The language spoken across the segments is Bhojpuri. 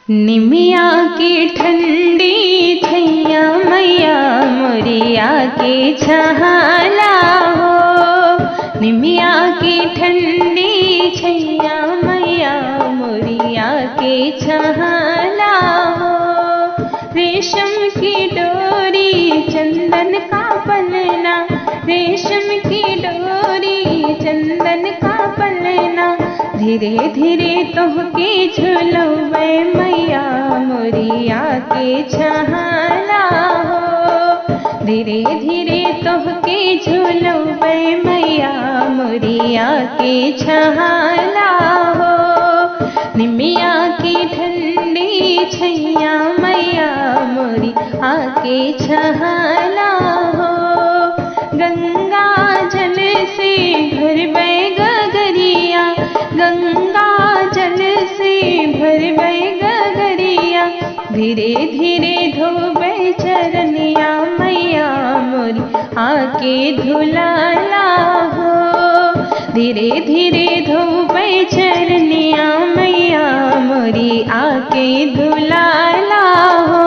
निमिया की ठंडी छैया मैया मोरिया के छहाला हो। निमिया की ठंडी छैया मैया मोरिया के छहाला हो। रेशम की डोरी चंदन का पलना, रेशम की डोरी चंदन का पलना, धीरे धीरे तोहके झुलवे मैया मोरिया के छहाला हो। धीरे धीरे तोहके झुलवे मैया मोरिया के छहाला हो। निमिया की ठंडी छैया मैया मोरी आके छहाला हो। गंगा जल से भरवे गगरिया, गंगा जल से भरवे गगरिया, धीरे धीरे धोबे चरनिया मैया मोरी आके धुलाला हो। धीरे धीरे धोबे चरनिया मैया मोरी आके धुलाला हो।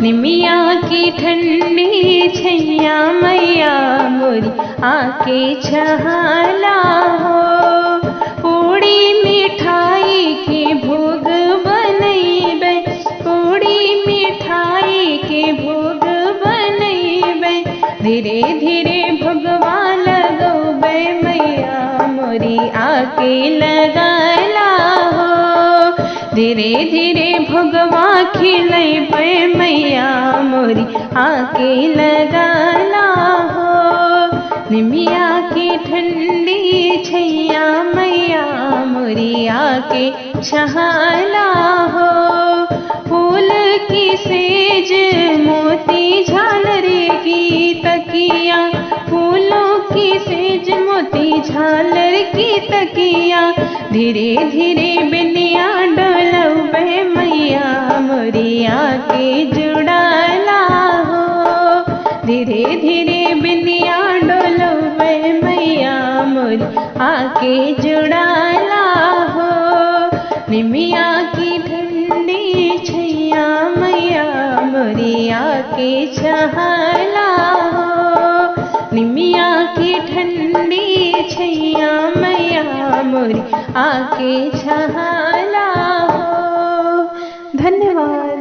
निमिया की ठंडी छैया मैया मोरी आके छहाला हो। पूड़ी मिठाई के भोग बनैबे, पूड़ी मिठाई के भोग बनैबे, धीरे धीरे भगवा लगौबे मैया मोरी आके लगाला हो। धीरे धीरे भगवा खिलैबे मैया मोरी आके लगाला हो। निमिया की ठंडी छैया मैया मोरी आके छहाला हो। फूल की सेज मोती झालर की तकिया, फूलों की सेज मोती झालर की तकिया, धीरे धीरे बिनिया डोलवे मैया मोरी आके जुड़ाला हो। धीरे धीरे बिनिया डोलवे मैया मोरी आके जुड़ाला हो। निमिया की ठंडी छैया मैया मोरी आके छहाला हो। निमिया की ठंडी छैया मैया मोरी आके छहाला हो। धन्यवाद।